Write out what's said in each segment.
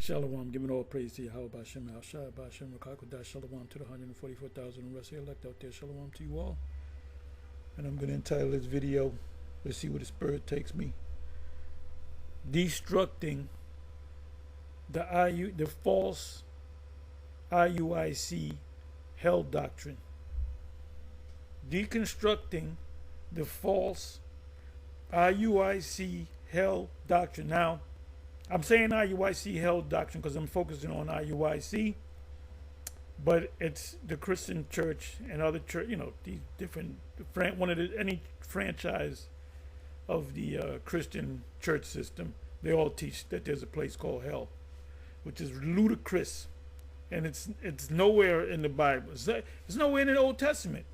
Shalom, giving all praise to Yahweh Bashem, Al-Shai, Bashem, Rakakudah, Shalom to the 144,000 and rest of the elect out there. Shalom to you all. And I'm going to entitle this video, let's see where the Spirit takes me, Deconstructing the false Iuic hell doctrine. Deconstructing the false Iuic hell doctrine. Now, I'm saying Iuic hell doctrine because I'm focusing on Iuic, but it's the Christian church and other church, these different, any franchise of the Christian church system, they all teach that there's a place called hell, which is ludicrous, and it's nowhere in the Bible. It's nowhere in the Old Testament.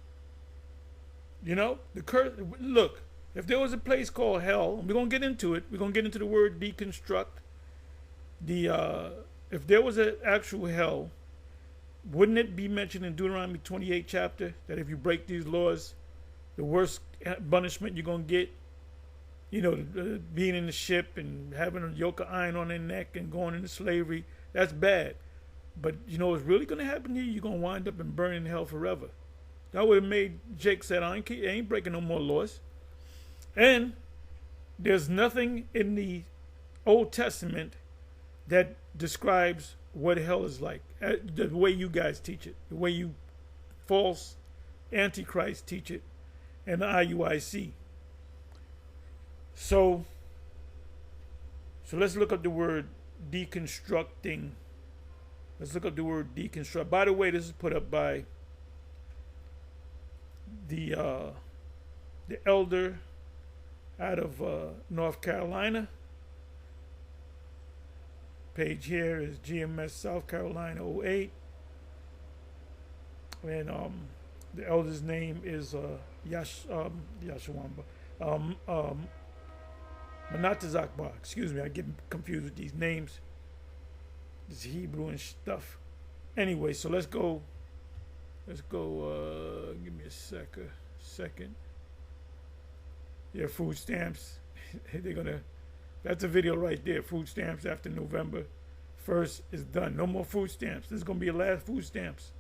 Look, if there was a place called hell, and we're gonna get into it. We're gonna get into the word deconstruct. If there was an actual hell, wouldn't it be mentioned in Deuteronomy 28 chapter that if you break these laws, the worst punishment you're gonna get, being in the ship and having a yoke of iron on their neck and going into slavery, that's bad. But what's really gonna happen to you? You're gonna wind up and burn in hell forever. That would have made Jake said, I ain't breaking no more laws. And there's nothing in the Old Testament that describes what hell is like, the way you guys teach it, the way you false antichrist teach it, and the IUIC. So let's look up the word deconstructing. Let's look up the word deconstruct. By the way, this is put up by the elder out of North Carolina. Page here is GMS South Carolina 08. And the elder's name is Yashwamba. Manatazakbar. Excuse me, I get confused with these names. It's Hebrew and stuff. Anyway, so let's go. Give me a second. Yeah, food stamps. That's a video right there. Food stamps after November 1st is done. No more food stamps. This is going to be the last food stamps.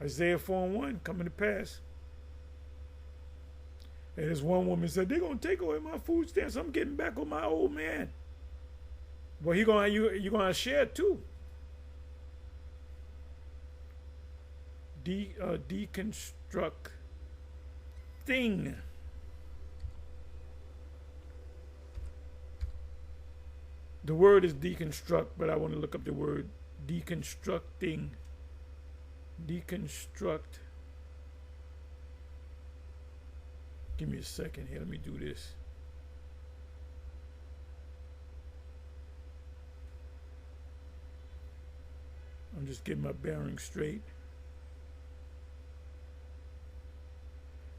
Isaiah 4:1 coming to pass. And this one woman said, they're going to take away my food stamps. I'm getting back on my old man. Well, you're going to share too. Deconstructing. The word is deconstruct, but I want to look up the word deconstructing. Deconstruct. Give me a second here. Let me do this. I'm just getting my bearings straight.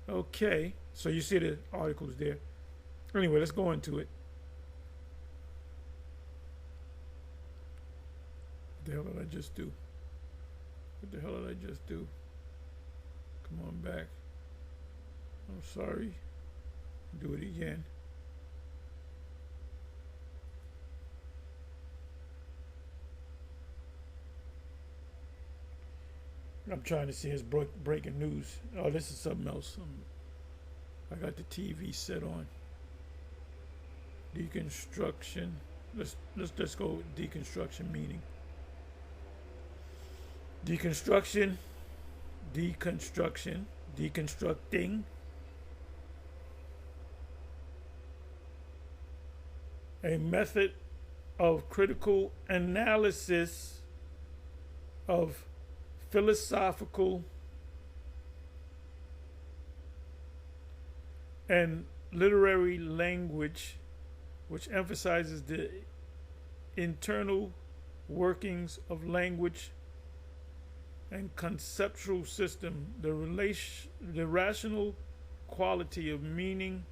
Okay, so you see the articles there. Anyway, let's go into it. What the hell did I just do? Come on back. I'm sorry. Do it again. I'm trying to see his breaking news. Oh, this is something else. I got the TV set on. Deconstruction. Let's go with deconstruction meaning. Deconstruction, deconstructing. A method of critical analysis of philosophical and literary language, which emphasizes the internal workings of language and conceptual system, the rational quality of meaning,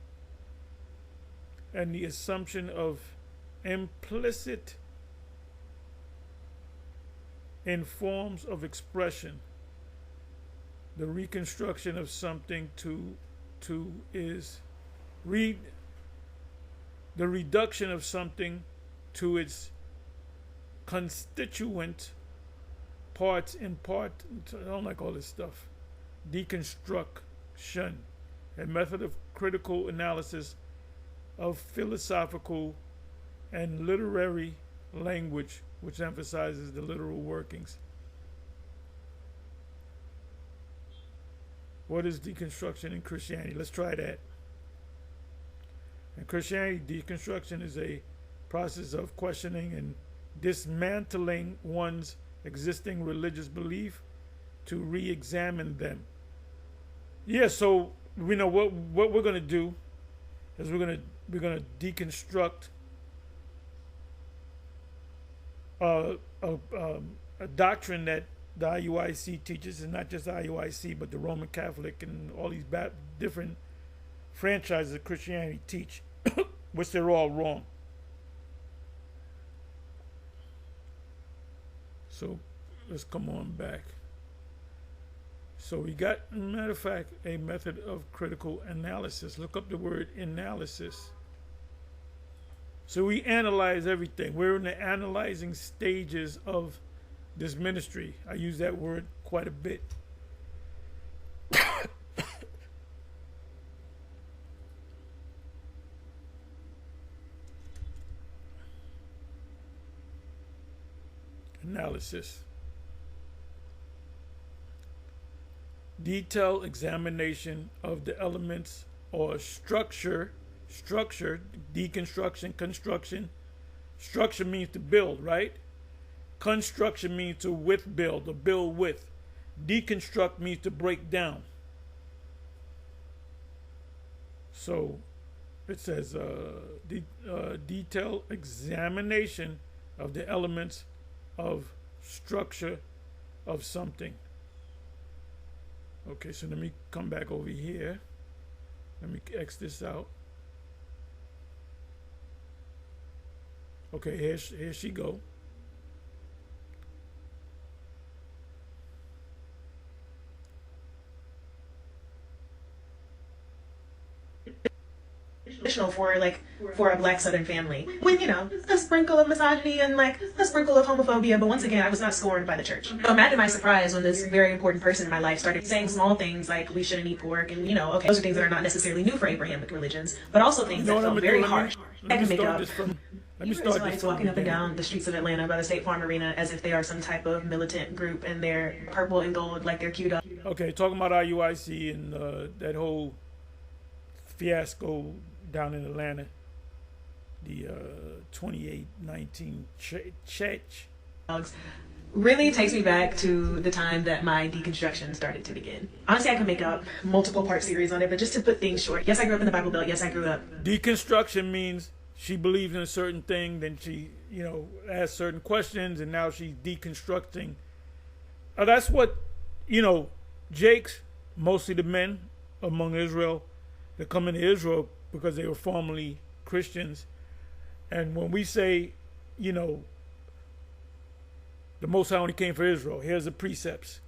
and the assumption of implicit in forms of expression. The reconstruction of something is the reduction of something to its constituent parts in part. I don't like all this stuff. Deconstruction, a method of critical analysis of philosophical and literary language which emphasizes the literal workings. What is deconstruction in Christianity? Let's try that. In Christianity, deconstruction is a process of questioning and dismantling one's existing religious belief to re-examine them. Yeah, so we know what we're going to do is we're going to deconstruct a doctrine that the Iuic teaches, and not just the Iuic, but the Roman Catholic and all these different franchises of Christianity teach, which they're all wrong. So let's come on back. So we got, matter of fact, a method of critical analysis. Look up the word analysis. So we analyze everything. We're in the analyzing stages of this ministry. I use that word quite a bit. Analysis. Detailed examination of the elements or structure, deconstruction, construction. Structure means to build, right? Construction means to build or build with. Deconstruct means to break down. So it says detailed examination of the elements of structure of something. Okay, so let me come back over here. Let me X this out. Okay, here she go. For a black Southern family with, a sprinkle of misogyny and a sprinkle of homophobia, but once again I was not scorned by the church. So imagine my surprise when this very important person in my life started saying small things like we shouldn't eat pork, and okay, those are things that are not necessarily new for Abrahamic religions, but also things that felt very harsh. I can make up. Let me start Israelites walking up and down the streets of Atlanta by the State Farm Arena as if they are some type of militant group and they're purple and gold like they're queued up. Okay, talking about Iuic and that whole fiasco down in Atlanta, the 2819 church. Really takes me back to the time that my deconstruction started to begin. Honestly, I could make up multiple part series on it, but just to put things short, yes, I grew up in the Bible Belt. Yes, I grew up. Deconstruction means she believed in a certain thing, then she, asked certain questions, and now she's deconstructing. That's what, Jakes, mostly the men among Israel, that come into Israel because they were formerly Christians. And when we say, the Most High only came for Israel, here's the precepts.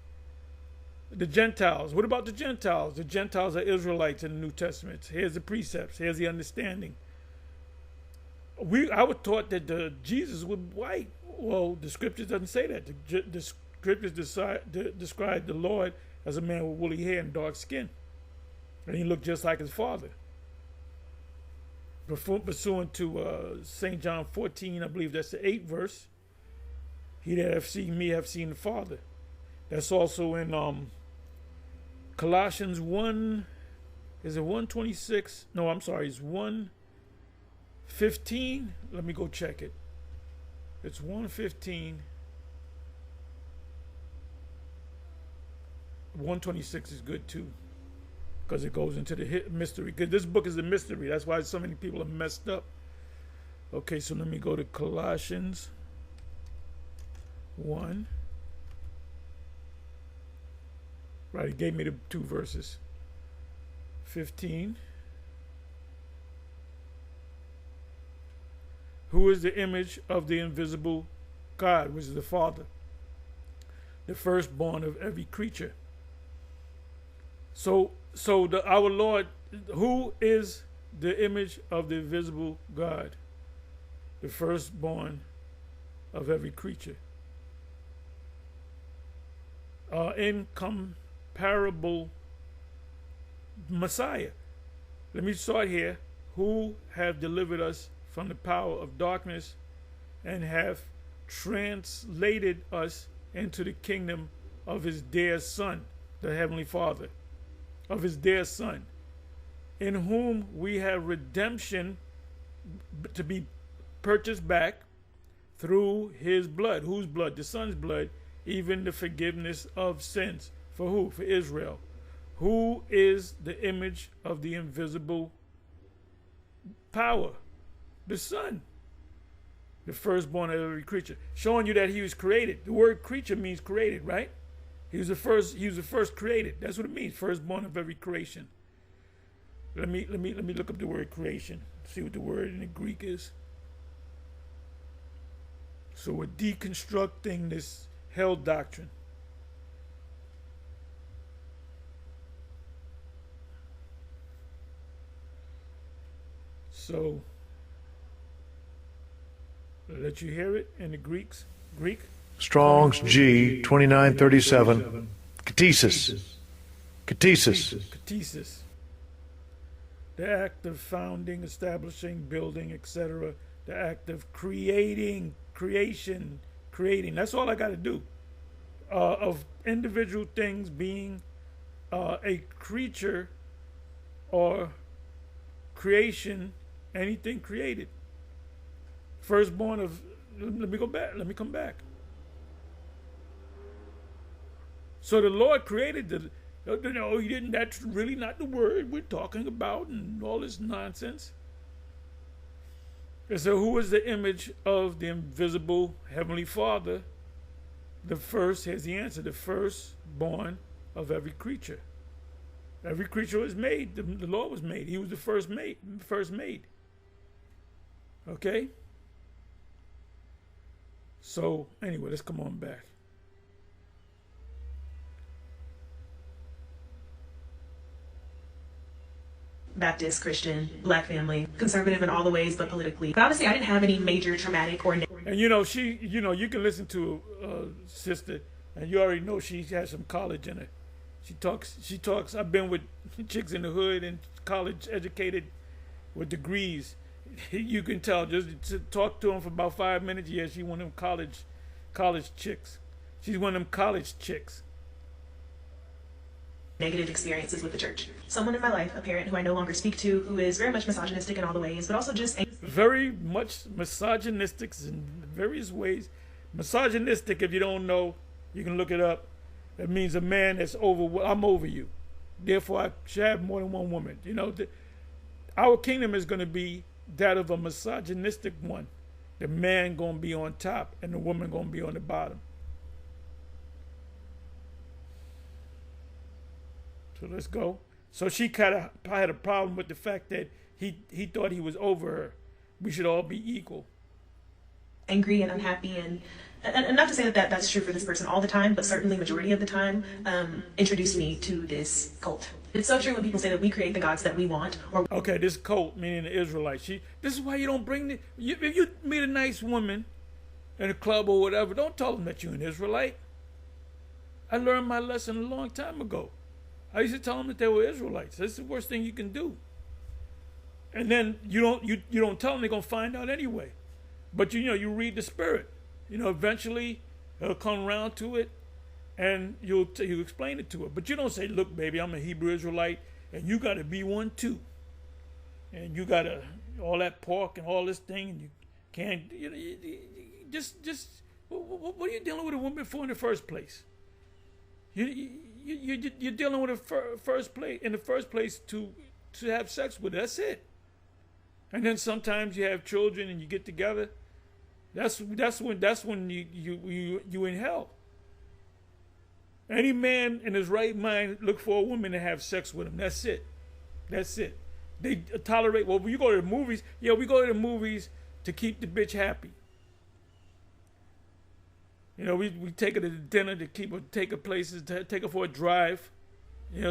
The Gentiles, what about the Gentiles? The Gentiles are Israelites in the New Testament. Here's the precepts, here's the understanding. I was taught that Jesus was white. Well, the scriptures doesn't say that. The scriptures describe the Lord as a man with woolly hair and dark skin. And he looked just like his father. Pursuant to St. John 14, I believe that's the 8th verse. He that hath seen me hath seen the Father. That's also in Colossians 1, is it 1:26? No, I'm sorry, it's 1:15. Let me go check it. It's 1:15. 1:26 is good too, because it goes into the mystery. Because this book is a mystery. That's why so many people are messed up. Okay, so let me go to Colossians 1. Right, it gave me the 2 verses. 15. Who is the image of the invisible God, which is the Father, the firstborn of every creature. So our Lord, who is the image of the invisible God? the firstborn of every creature. Incomparable Messiah. Let me start here. Who have delivered us from the power of darkness and have translated us into the kingdom of his dear Son, the Heavenly Father, of his dear Son, in whom we have redemption to be purchased back through his blood. Whose blood? The Son's blood, even the forgiveness of sins. For who? For Israel, who is the image of the invisible power, the Son, the firstborn of every creature, showing you that he was created. The word creature means created, right? He was the first created. That's what it means, firstborn of every creation. Let me look up the word creation, see what the word in the Greek is. So we're deconstructing this hell doctrine. So I'll let you hear it in the Greek. Strong's G 2937. Catesis. Catesis. The act of founding, establishing, building, etc. The act of creating. That's all I got to do. Of individual things being a creature or creation, anything created. Firstborn of, let me come back. So the Lord created he didn't, that's really not the word we're talking about and all this nonsense. And so who is the image of the invisible Heavenly Father? The first, here's the answer, the firstborn of every creature. Every creature was made, the Lord was made. He was the first made. Okay? So, anyway, let's come on back. Baptist, Christian, black family, conservative in all the ways, but politically. But honestly, I didn't have any major traumatic or... And you can listen to sister, and you already know she has some college in her. She talks, I've been with chicks in the hood and college educated with degrees. You can tell, just to talk to them for about 5 minutes, yeah, she's one of them college chicks. She's one of them college chicks. Negative experiences with the church. Someone in my life, a parent who I no longer speak to, who is very much misogynistic in all the ways, but also just... Very much misogynistic in various ways. Misogynistic, if you don't know, you can look it up. That means a man that's I'm over you. Therefore, I should have more than one woman. Our kingdom is going to be that of a misogynistic one. The man going to be on top and the woman going to be on the bottom. So let's go. So she kind of had a problem with the fact that he thought he was over her. We should all be equal. Angry and unhappy and not to say that that's true for this person all the time, but certainly majority of the time, introduced me to this cult. It's so true when people say that we create the gods that we want. Okay, this cult, meaning the Israelites. This is why you don't bring if you meet a nice woman in a club or whatever, don't tell them that you're an Israelite. I learned my lesson a long time ago. I used to tell them that they were Israelites. That's the worst thing you can do. And then you don't tell them, they're gonna find out anyway. But you read the spirit. Eventually he'll come around to it, and you explain it to her. But you don't say, "Look, baby, I'm a Hebrew Israelite, and you got to be one too. And you got to all that pork and all this thing, and you can't. What are you dealing with a woman for in the first place? You're dealing with her in the first place to have sex with her. That's it. And then sometimes you have children and you get together. That's when you in hell. Any man in his right mind look for a woman to have sex with him. That's it. They tolerate. Well, when you go to the movies, we go to the movies to keep the bitch happy. We take her to dinner to take her places, take her for a drive,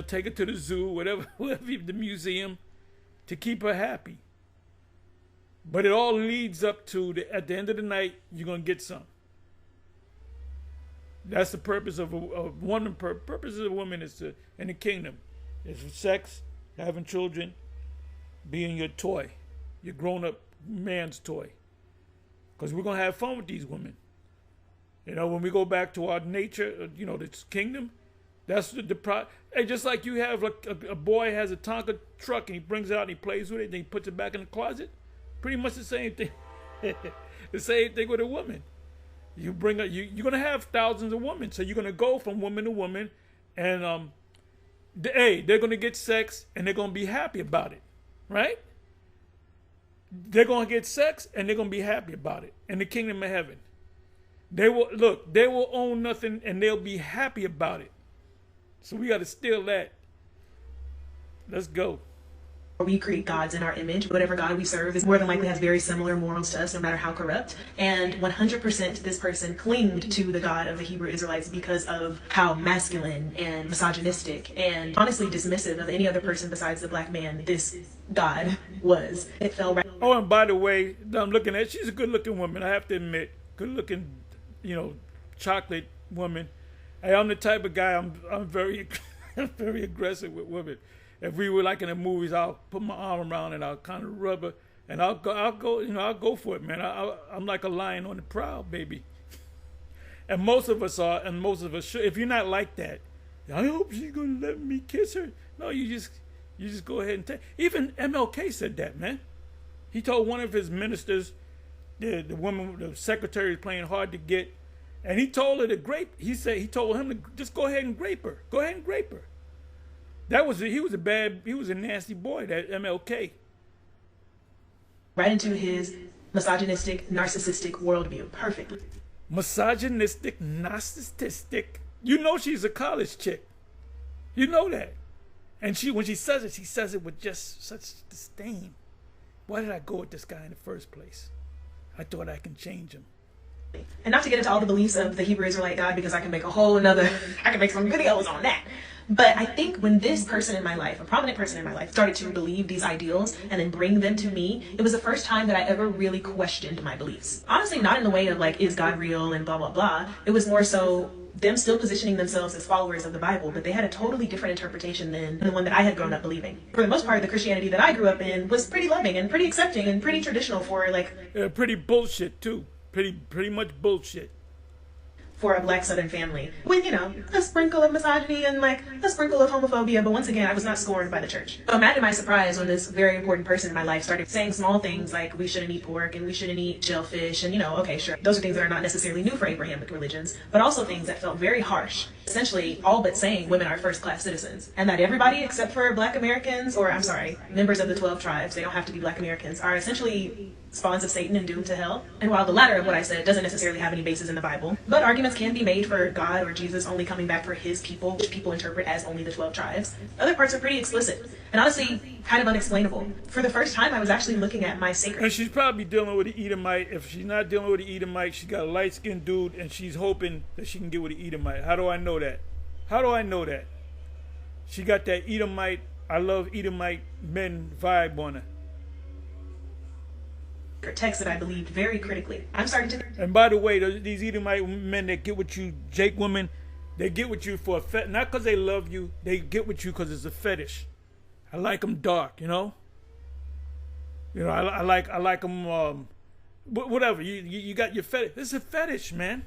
take her to the zoo, whatever, the museum, to keep her happy. But it all leads up to at the end of the night, you're gonna get some. That's the purpose of a woman. Purpose of a woman is to in the kingdom, is for sex, having children, being your toy, your grown-up man's toy. Because we're gonna have fun with these women. You know, when we go back to our nature, you know, this kingdom, that's hey, just like you have like a boy has a Tonka truck and he brings it out and he plays with it and he puts it back in the closet. Pretty much the same thing. The same thing with a woman. You're gonna have thousands of women, so you're gonna go from woman to woman, and they're gonna get sex and they're gonna be happy about it, right? They're gonna get sex and they're gonna be happy about it in the kingdom of heaven. They will own nothing and they'll be happy about it. So we got to steal that. Let's go. We create gods in our image. Whatever God we serve is more than likely has very similar morals to us, no matter how corrupt. And 100% this person clinged to the God of the Hebrew Israelites because of how masculine and misogynistic and honestly dismissive of any other person besides the black man this God was. It fell right. Oh, and by the way, I'm looking at, she's a good-looking woman. I have to admit, good-looking, chocolate woman. Hey, I'm the type of guy. I'm very, very aggressive with women. If we were like in the movies, I'll put my arm around and I'll kind of rub her, and I'll go for it, man. I'm like a lion on the prowl, baby. And most of us are, and most of us should. If you're not like that, I hope she's gonna let me kiss her. No, you just go ahead and take. Even MLK said that, man. He told one of his ministers, the woman, the secretary, is playing hard to get, and he told her to grape. He told him to just go ahead and grape her. Go ahead and grape her. He was a nasty boy, that MLK. Right into his misogynistic, narcissistic worldview. Perfectly. Misogynistic, narcissistic. You know she's a college chick. You know that. And when she says it with just such disdain. Why did I go with this guy in the first place? I thought I can change him. And not to get into all the beliefs of the Hebrew Israelite God, because I can make some videos on that. But I think when this person in my life, a prominent person in my life, started to believe these ideals and then bring them to me, it was the first time that I ever really questioned my beliefs. Honestly, not in the way of like, is God real and blah, blah, blah. It was more so them still positioning themselves as followers of the Bible, but they had a totally different interpretation than the one that I had grown up believing. For the most part, the Christianity that I grew up in was pretty loving and pretty accepting and pretty traditional for like... pretty bullshit too. Pretty much bullshit. For a black Southern family with, a sprinkle of misogyny and like a sprinkle of homophobia. But once again, I was not scorned by the church. So imagine my surprise when this very important person in my life started saying small things like we shouldn't eat pork and we shouldn't eat shellfish. And, okay, sure. Those are things that are not necessarily new for Abrahamic religions, but also things that felt very harsh. Essentially, all but saying women are first-class citizens and that everybody except for black Americans, or I'm sorry, members of the 12 tribes, they don't have to be black Americans, are essentially spawns of Satan and doomed to hell. And while the latter of what I said doesn't necessarily have any basis in the Bible, but arguments can be made for God or Jesus only coming back for his people, which people interpret as only the 12 tribes. Other parts are pretty explicit and honestly kind of unexplainable. For the first time, I was actually looking at my sacred... And she's probably dealing with the Edomite. If she's not dealing with the Edomite, she got a light-skinned dude and she's hoping that she can get with the Edomite. How do I know that? How do I know that? She got that Edomite, I love Edomite men vibe on her. Text that I believed very critically. I'm starting to... And by the way, these Edomite men that get with you, Jake women, they get with you for a fetish. Not because they love you, they get with you because it's a fetish. I like them dark, I like them, whatever. You got your fetish. It's a fetish, man.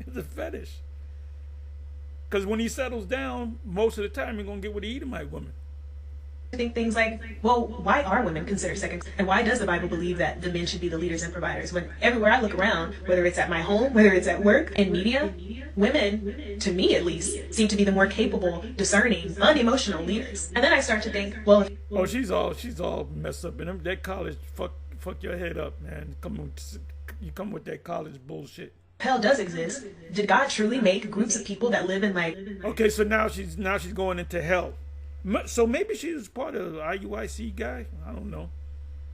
It's a fetish. Because when he settles down, most of the time you're going to get with the Edomite woman. Think things like, well, why are women considered second? And why does the Bible believe that the men should be the leaders and providers? When everywhere I look around, whether it's at my home, whether it's at work, and media, women, to me at least, seem to be the more capable, discerning, unemotional leaders. And then I start to think, well... she's all messed up. And that college fuck your head up, man. You come with that college bullshit. Hell does exist. Did God truly make groups of people that live in like... Okay, so now she's going into hell. So maybe she was part of the Iuic guy. I don't know.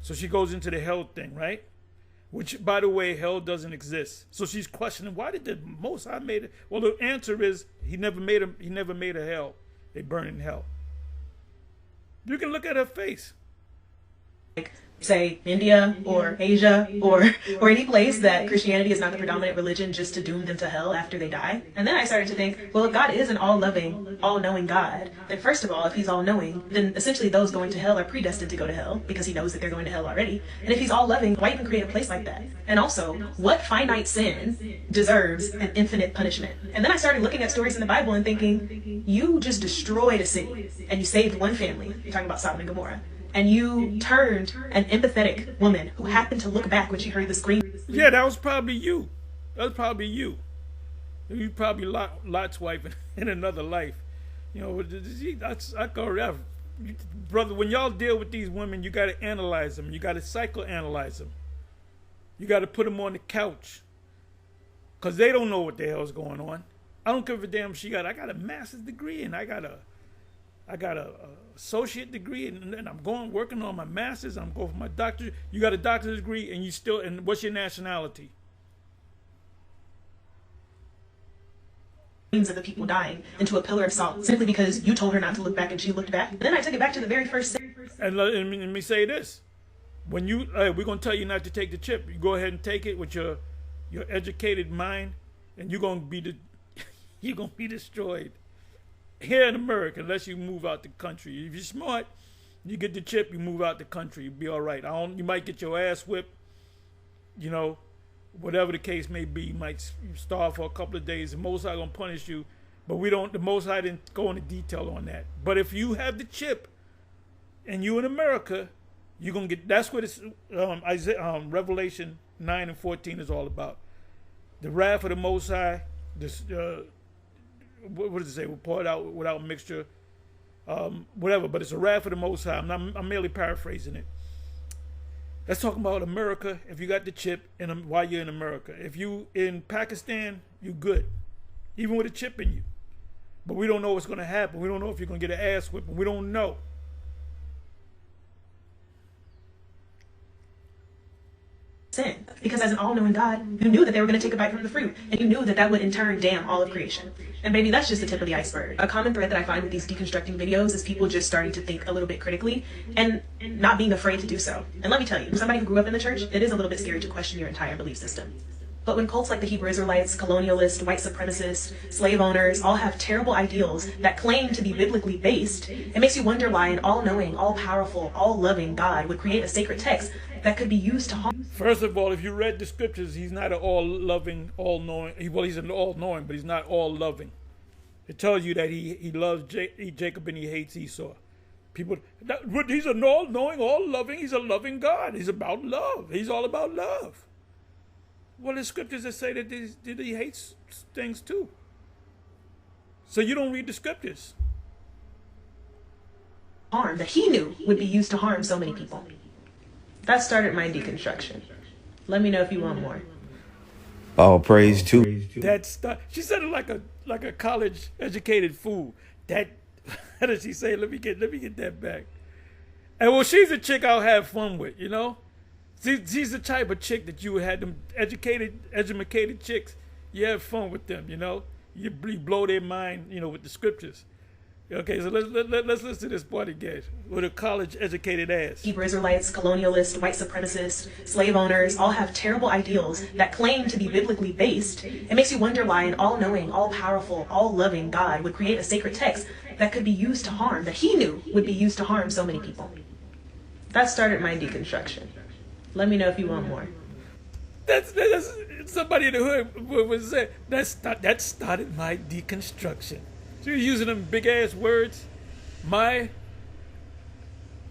So she goes into the hell thing, right? Which, by the way, hell doesn't exist. So she's questioning, why did the Most High made it? Well, the answer is he never made a hell. They burn in hell. You can look at her face. Like say India or Asia or any place that Christianity is not the predominant religion just to doom them to hell after they die. And then I started to think, well, if God is an all-loving, all-knowing God, then first of all, if he's all-knowing, then essentially those going to hell are predestined to go to hell because he knows that they're going to hell already. And if he's all-loving, why even create a place like that? And also, what finite sin deserves an infinite punishment? And then I started looking at stories in the Bible and thinking, you just destroyed a city and you saved one family. You're talking about Sodom and Gomorrah. And you turned an empathetic woman who happened to look back when she heard the scream. Yeah, that was probably you. That was probably you. You probably Lot's wife in another life. You know, I go, brother, when y'all deal with these women, you got to analyze them. You got to psychoanalyze them. You got to put them on the couch. Because they don't know what the hell's going on. I don't give a damn I got a master's degree and I got a associate degree and I'm working on my master's. I'm going for my doctorate. You got a doctorate degree and what's your nationality? Of the people dying into a pillar of salt simply because you told her not to look back and she looked back. And then I took it back to the very first sin. And let me say this. When we're going to tell you not to take the chip, you go ahead and take it with your educated mind and you're going to be destroyed. Here in America, unless you move out the country. If you're smart, you get the chip, you move out the country, you'll be all right. You might get your ass whipped, you know, whatever the case may be. You might starve for a couple of days. The Most High gonna punish you, but the Most High didn't go into detail on that. But if you have the chip, and you in America, you're gonna get. That's what it's Revelation 9 and 14 is all about. The wrath of the Most High. This. What does it say? We'll pour it out without mixture, whatever. But it's a wrath of the Most High. I'm merely paraphrasing it. That's talking about America. If you got the chip, while you're in America, if you in Pakistan, you good, even with a chip in you. But we don't know what's going to happen. We don't know if you're going to get an ass whipping. We don't know. Sin. Because as an all-knowing God, you knew that they were going to take a bite from the fruit. And you knew that that would in turn damn all of creation. And baby, that's just the tip of the iceberg. A common thread that I find with these deconstructing videos is people just starting to think a little bit critically and not being afraid to do so. And let me tell you, somebody who grew up in the church, it is a little bit scary to question your entire belief system. But when cults like the Hebrew Israelites, colonialists, white supremacists, slave owners all have terrible ideals that claim to be biblically based, it makes you wonder why an all-knowing, all-powerful, all-loving God would create a sacred text that could be used to harm. First of all, if you read the scriptures, he's not an all-loving, all-knowing. Well, he's an all-knowing, but he's not all-loving. It tells you that he loves Jacob and he hates Esau. He's an all-knowing, all-loving. He's a loving God. He's about love. He's all about love. Well, there's scriptures that say that he hates things too. So you don't read the scriptures. Harm that he knew would be used to harm so many people. That started my deconstruction. Let me know if you want more. All praise to. She said it like a college educated fool. How did she say? Let me get that back. And well, she's a chick I'll have fun with, you know. She's the type of chick that you would have them educated chicks. You have fun with them, you know. You blow their mind, you know, with the scriptures. Okay, so let's listen to this part again with a college-educated ass. Hebrew Israelites, colonialists, white supremacists, slave owners all have terrible ideals that claim to be biblically based. It makes you wonder why an all-knowing, all-powerful, all-loving God would create a sacred text that could be used to harm, that he knew would be used to harm so many people. That started my deconstruction. Let me know if you want more. That's somebody in the hood would say, that started my deconstruction. So you're using them big ass words. My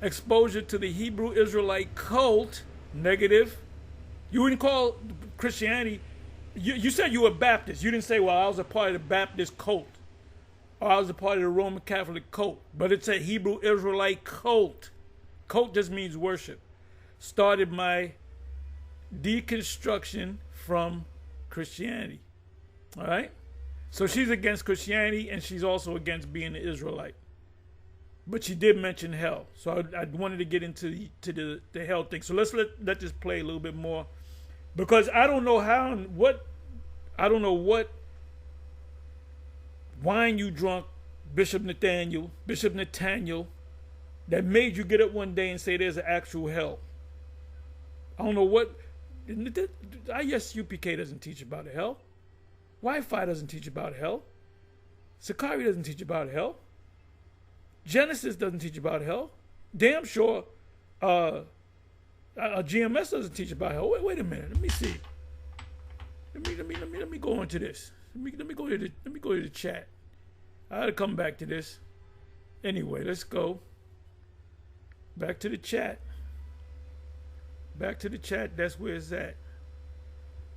exposure to the Hebrew Israelite cult, negative. You wouldn't call Christianity, you said you were Baptist. You didn't say, well, I was a part of the Baptist cult. Or I was a part of the Roman Catholic cult. But it's a Hebrew Israelite cult. Cult just means worship. Started my deconstruction from Christianity. All right? So she's against Christianity, and she's also against being an Israelite. But she did mention hell. So I wanted to get into the hell thing. So let's let this play a little bit more. Because I don't know how and what wine you drunk, Bishop Nathaniel, that made you get up one day and say there's an actual hell. I don't know what. ISUPK doesn't teach about hell. Wi-Fi doesn't teach about hell. Sakari doesn't teach about hell. Genesis doesn't teach about hell. Damn sure GMS doesn't teach about hell. Wait a minute. Let me see. Let me go into this. Let me go to the chat. I gotta come back to this. Anyway, let's go. Back to the chat. Back to the chat. That's where it's at.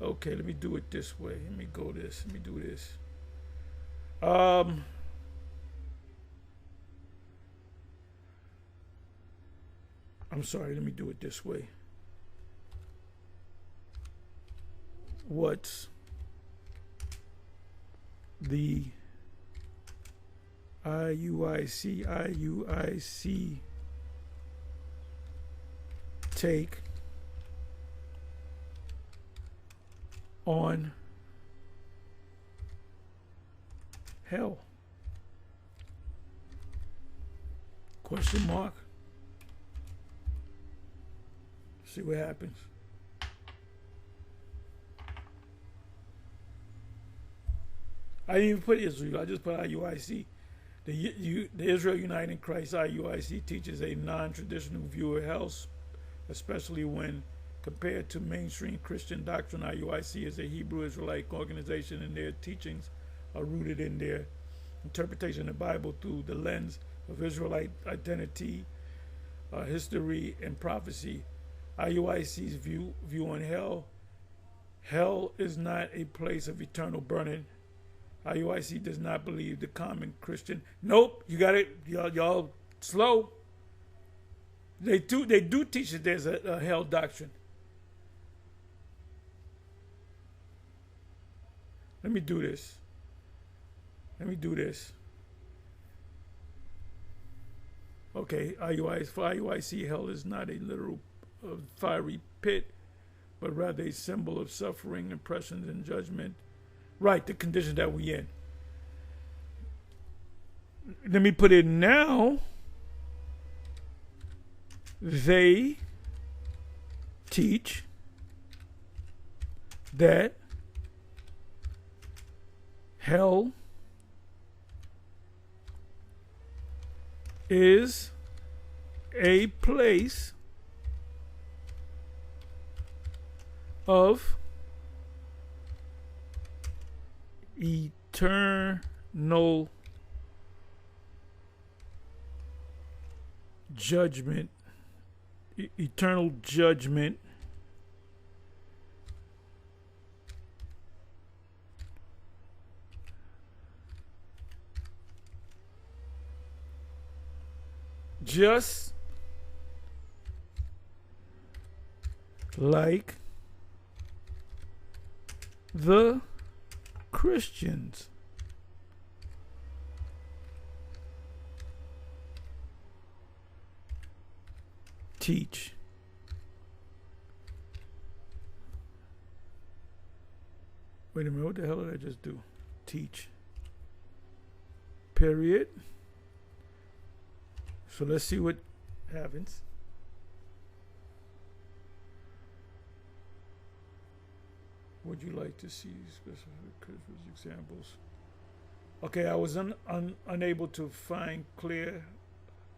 Okay, let me do it this way. Let me do this. I'm sorry, let me do it this way. What's the IUIC take on hell? Question mark. See what happens. I didn't even put Israel. I just put IUIC. The Israel United in Christ IUIC teaches a non-traditional view of hell, especially when compared to mainstream Christian doctrine. IUIC is a Hebrew Israelite organization, and their teachings are rooted in their interpretation of the Bible through the lens of Israelite identity, history, and prophecy. IUIC's view on hell. Hell is not a place of eternal burning. IUIC does not believe the common Christian. Nope, you got it. Y'all slow. They do teach that there's a hell doctrine. Let me do this. Okay, for IUIC, hell is not a literal fiery pit, but rather a symbol of suffering, oppression, and judgment. Right, the condition that we in. Let me put it now. They teach that hell is a place of eternal judgment, just like the Christians teach. Wait a minute, what the hell did I just do? Teach. Period. So let's see what happens. Would you like to see specific examples? Okay, I was unable to find clear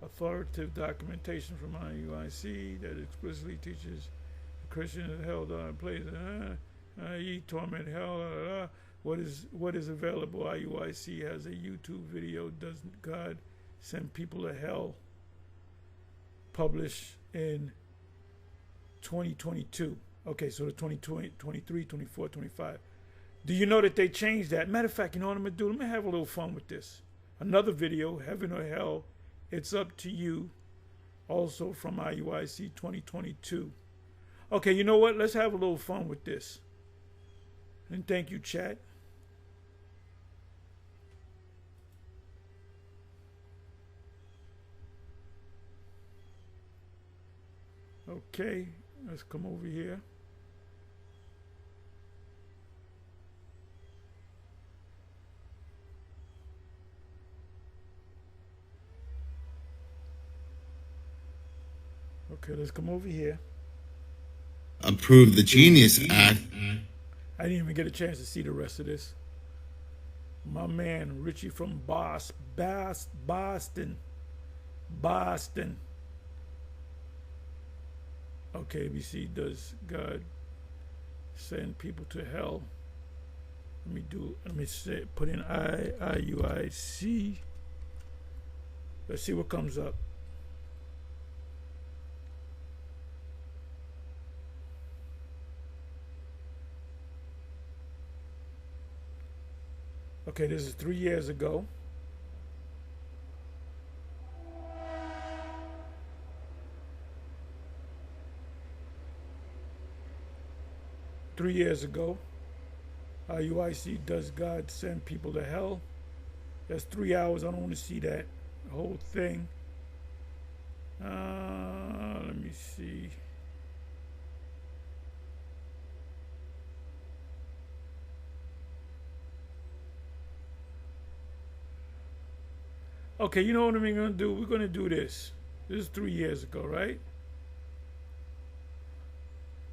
authoritative documentation from IUIC that explicitly teaches the Christian is held on a place ye torment hell. What is available? IUIC has a YouTube video. Doesn't God send people to hell? Published in 2022. Okay, so the 2020, 23, 24, 25. Do you know that they changed that? Matter of fact, you know what I'm going to do? Let me have a little fun with this. Another video, Heaven or Hell, It's Up to You, also from IUIC 2022. Okay, you know what? Let's have a little fun with this. And thank you, chat. Okay, let's come over here. Okay, let's come over here. approved the Genius Act. I didn't even get a chance to see the rest of this. My man Richie from Boston. Okay, we see, does God send people to hell? Let me say, put in Iuic. Let's see what comes up. Okay, this is 3 years ago. Iuic, does God send people to hell? That's 3 hours. I don't want to see that whole thing. Let me see. Okay, you know what I'm going to do? We're going to do this. This is 3 years ago, right?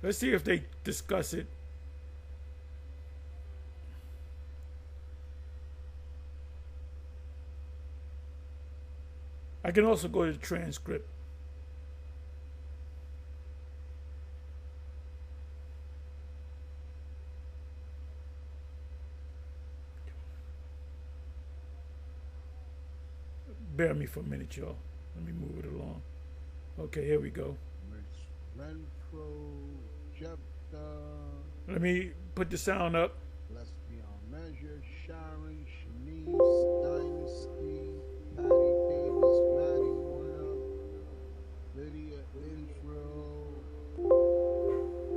Let's see if they discuss it. I can also go to the transcript. Bear me for a minute, y'all. Let me move it along. Okay, here we go. Let me put the sound up. Let's be on measure. Sharon, Shanice, Dynasty, Patty Davis, Maddie Warner, Lydia Israel,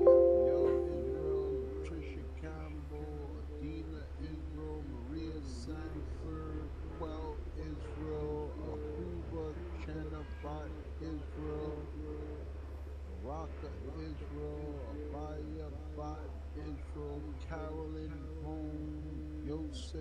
Gabrielle Israel, Patricia Campbell, Adina Israel, Maria Sanford, Quell Israel, Ahuba Chanabot Israel, Raka Israel, Abaya Bot Israel, Carolyn Home, Yosef.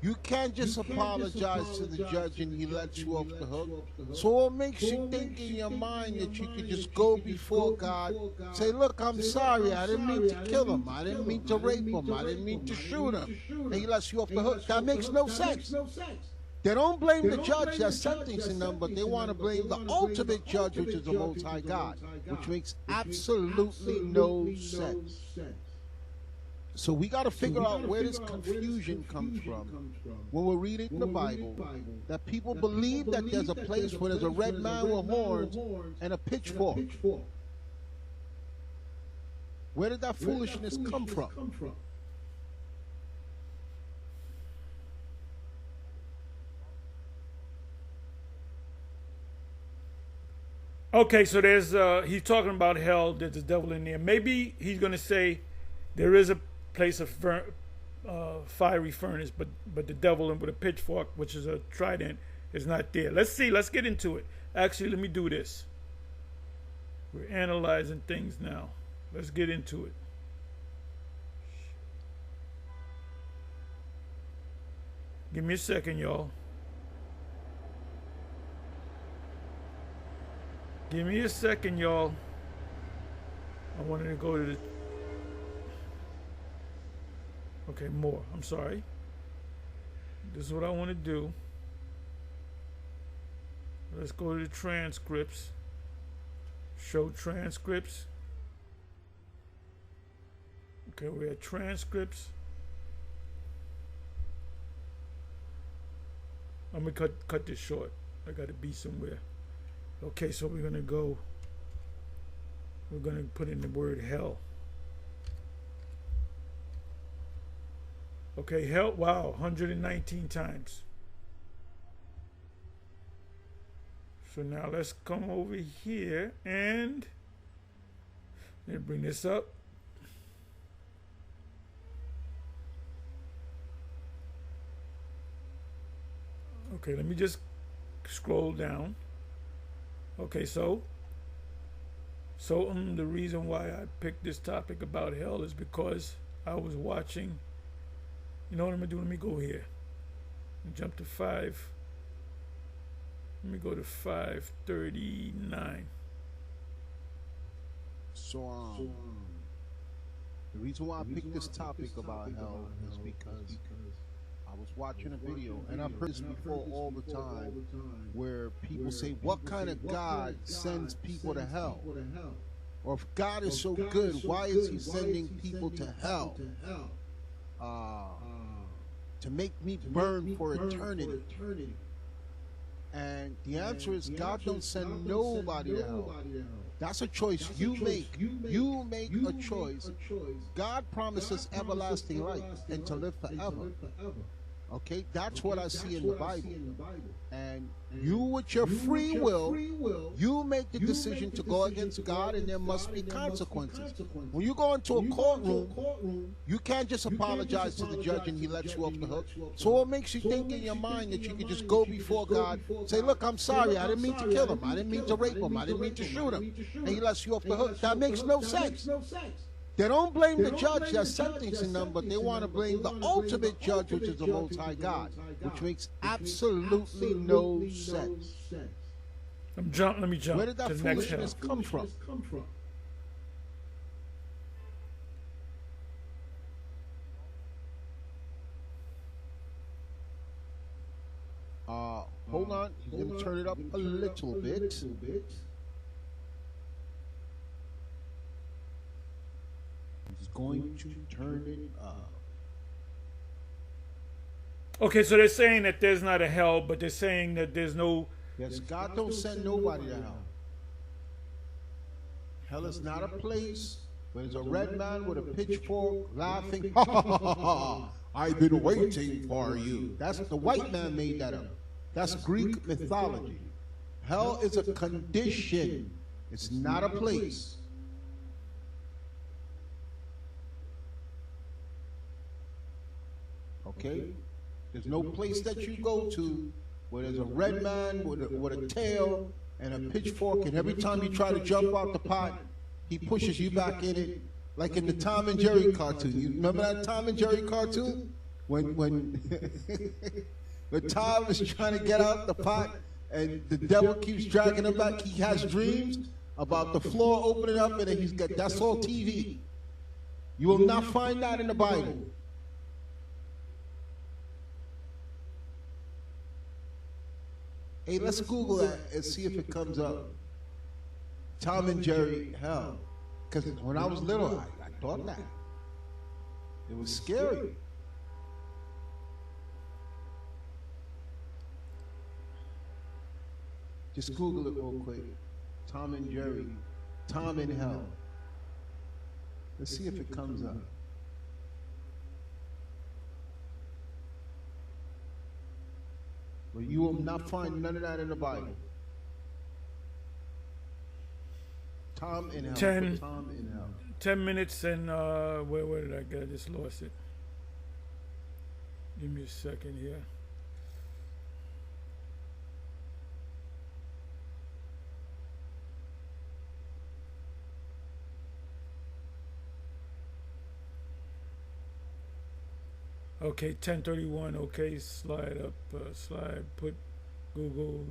You can't just apologize to the judge and he lets you off the hook. So what makes you think in your mind that you could just go before God, say, look, I'm sorry, I didn't mean to kill him, I didn't mean to rape him, I didn't mean to shoot him, and he lets you off the hook? That makes no sense. They don't blame the judge that's sentencing them, but they want to blame the ultimate judge, which is the Most High God, which makes absolutely no sense. So we got to figure out where this confusion comes from when we're reading the Bible, that people believe that there's a place where there's a red man with horns and a pitchfork. Where did that foolishness come from? Okay, so there's he's talking about hell. There's the devil in there. Maybe he's going to say there is a place of fiery furnace, but the devil with a pitchfork, which is a trident, is not there. Let's see. Let's get into it. Actually, let me do this. We're analyzing things now. Let's get into it. Give me a second, y'all. Give me a second, y'all. I wanted to go to the... Okay, more. I'm sorry. This is what I want to do. Let's go to the transcripts. Show transcripts. Okay, we're at transcripts. I'm gonna cut this short. I gotta be somewhere. Okay, so we're gonna put in the word hell. Okay, hell, wow, 119 times. So now let's come over here and bring this up. Okay, let me just scroll down. Okay, so the reason why I picked this topic about hell is because I was watching. You know what I'm gonna do? Let me go here and jump to 5. Let me go to 539. So, the reason why I picked this topic about hell is because I was watching a video, and I've heard this before all the time, where people say, what kind of God sends people to hell? Or if God is so good, why is he sending people to hell? To make me burn for eternity. And the answer is God don't send nobody to hell. That's a choice you make. You make a choice. God promises everlasting life and to live forever. Okay, that's what I see in the Bible. And you, with your free will, you make the decision to go against God, and there must be consequences. When you go into a courtroom, you can't just apologize to the judge and he lets you off the hook. So what makes you think in your mind that you can just go before God, say, look, I'm sorry, I didn't mean to kill him, I didn't mean to rape him, I didn't mean to shoot him, and he lets you off the hook? That makes no sense. They don't blame the judge that's sentencing them, but they want to blame the ultimate judge, which is the Most High God, which makes absolutely no sense. Let me jump. Where did that to the next foolishness hell. come from? Hold on, he's going to turn it up a little bit. He's going to turn it up. Okay, so they're saying that there's not a hell, but they're saying that there's no. Yes, God don't send nobody to hell. Hell is not a place where there's a red man with a pitchfork laughing. Ha ha ha ha ha! I've been waiting for you. That's the white man made that up. That's Greek mythology. Hell is a condition. It's not a place. Okay? There's no place that you go to where there's a red man with a tail and a pitchfork, and every time you try to jump out the pot, he pushes you back in it, like in the Tom and Jerry cartoon. You remember that Tom and Jerry cartoon? When when Tom is trying to get out the pot and the devil keeps dragging him back, he has dreams about the floor opening up, and he's got, that's all TV. You will not find that in the Bible. Hey, let's Google that and see if it comes up. Tom and Jerry, hell. Because when I was little, I thought that. It was scary. Just Google it real quick. Tom and Jerry, Tom in hell. Let's see if it comes up. Well, you will not find none of that in the Bible. Tom in hell. 10, Tom in hell. 10 minutes and where did I get? I just lost it. Give me a second here. Okay, 1031. Okay, slide up, slide. Put Google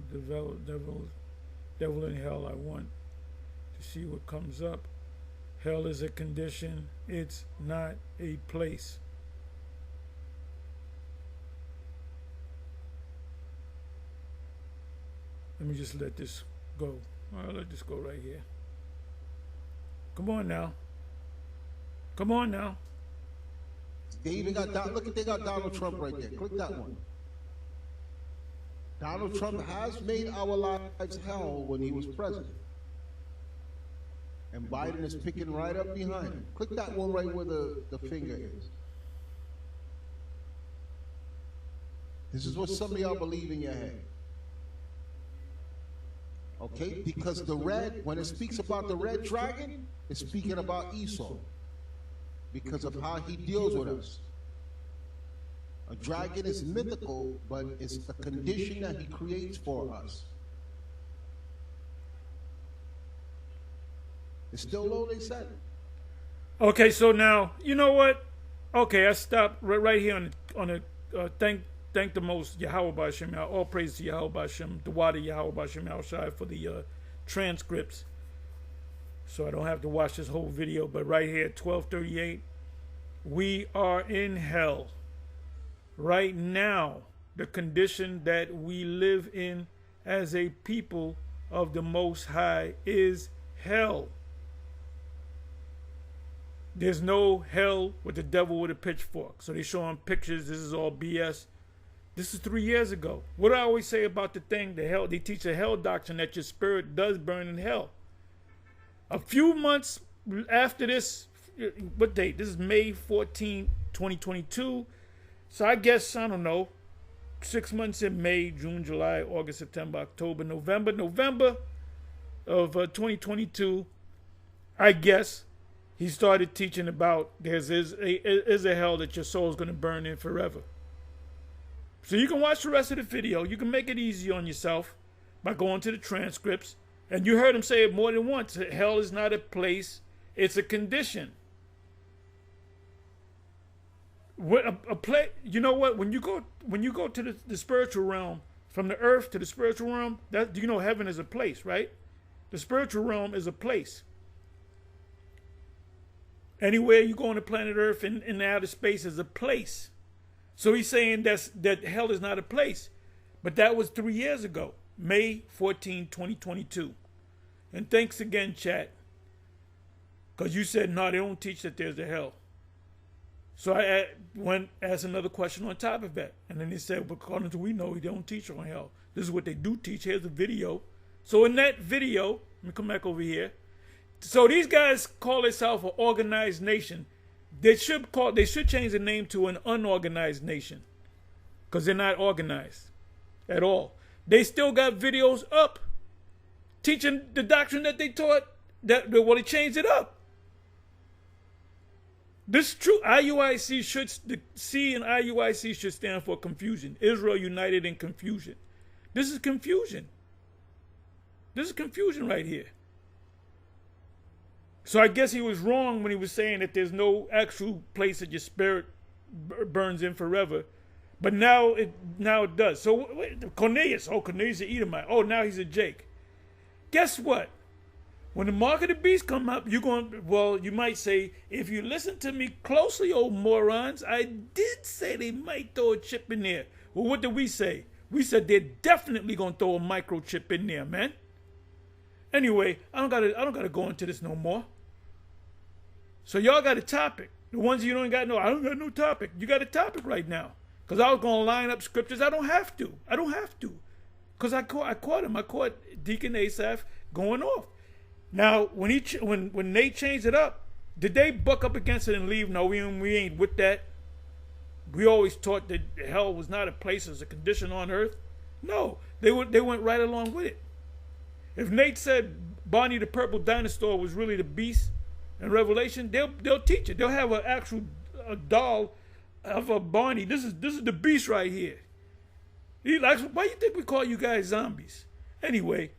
devil in hell. I want to see what comes up. Hell is a condition. It's not a place. Let me just let this go. I'll let this go right here. Come on now. Come on now. They even got, look at, they got Donald Trump right there. Click that one. Donald Trump has made our lives hell when he was president. And Biden is picking right up behind him. Click that one right where the finger is. This is what some of y'all believe in your head. Okay? Because the red, when it speaks about the red dragon, it's speaking about Esau. Because of how he deals with us. A dragon is mythical, but it's a condition that he creates for us. It's still low, they said. Okay, so now you know what? Okay, I stopped right here on the thank the most Yahweh B'Shem. All praise to Yahweh B'Shem, the water Yahweh B'Shem Al Shai for the transcripts. so I don't have to watch this whole video. But right here at 12:38, we are in hell. Right now, the condition that we live in as a people of the Most High is hell. There's no hell with the devil with a pitchfork. So they showing pictures. This is all BS. This is 3 years ago. What do I always say about the thing, the hell? They teach a hell doctrine that your spirit does burn in hell. A few months after this, what date? This is May 14, 2022. So I guess, I don't know, 6 months in May, June, July, August, September, October, November of 2022, I guess, he started teaching about there's a hell that your soul's going to burn in forever. So you can watch the rest of the video. You can make it easy on yourself by going to the transcripts. And you heard him say it more than once. Hell is not a place, it's a condition. You know what? When you go to the spiritual realm, from the earth to the spiritual realm, that, you know, heaven is a place, right? The spiritual realm is a place. Anywhere you go on the planet Earth in outer space is a place. So he's saying that hell is not a place. But that was 3 years ago, May 14, 2022. And thanks again, chat. Because you said, no, they don't teach that there's a hell. So I went asked another question on top of that. And then they said, well, according to we know, they don't teach on hell. This is what they do teach. Here's a video. So in that video, let me come back over here. So these guys call themselves an organized nation. They should change the name to an unorganized nation, because they're not organized at all. They still got videos up teaching the doctrine that they taught. Well, they changed it up. This is true. IUIC should, the C in IUIC should stand for confusion. Israel United in Confusion. This is confusion. This is confusion right here. So I guess he was wrong when he was saying that there's no actual place that your spirit burns in forever. But now it does. So Cornelius, Cornelius is an Edomite. Oh, now he's a Jake. Guess what? When the mark of the beast come up, you might say, if you listen to me closely, old morons, I did say they might throw a chip in there. Well, what did we say? We said they're definitely gonna throw a microchip in there, man. Anyway, I don't gotta go into this no more. So y'all got a topic. The ones you don't got, no, I don't got no topic. You got a topic right now. Because I was gonna line up scriptures. I don't have to. Because I caught him. I caught Deacon Asaph going off. Now, when they changed it up, did they buck up against it and leave? No, we ain't with that. We always taught that hell was not a place, it's a condition on earth. No, they went right along with it. If Nate said Barney the Purple Dinosaur was really the beast in Revelation, they'll teach it. They'll have an actual doll of a Barney. This is the beast right here. He likes. Why you think we call you guys zombies? Anyway,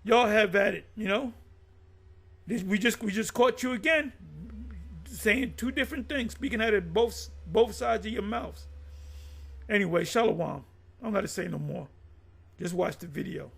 y'all have at it. You know. We just caught you again, saying two different things, speaking out of both sides of your mouths. Anyway, shalom. I'm not gonna say no more. Just watch the video.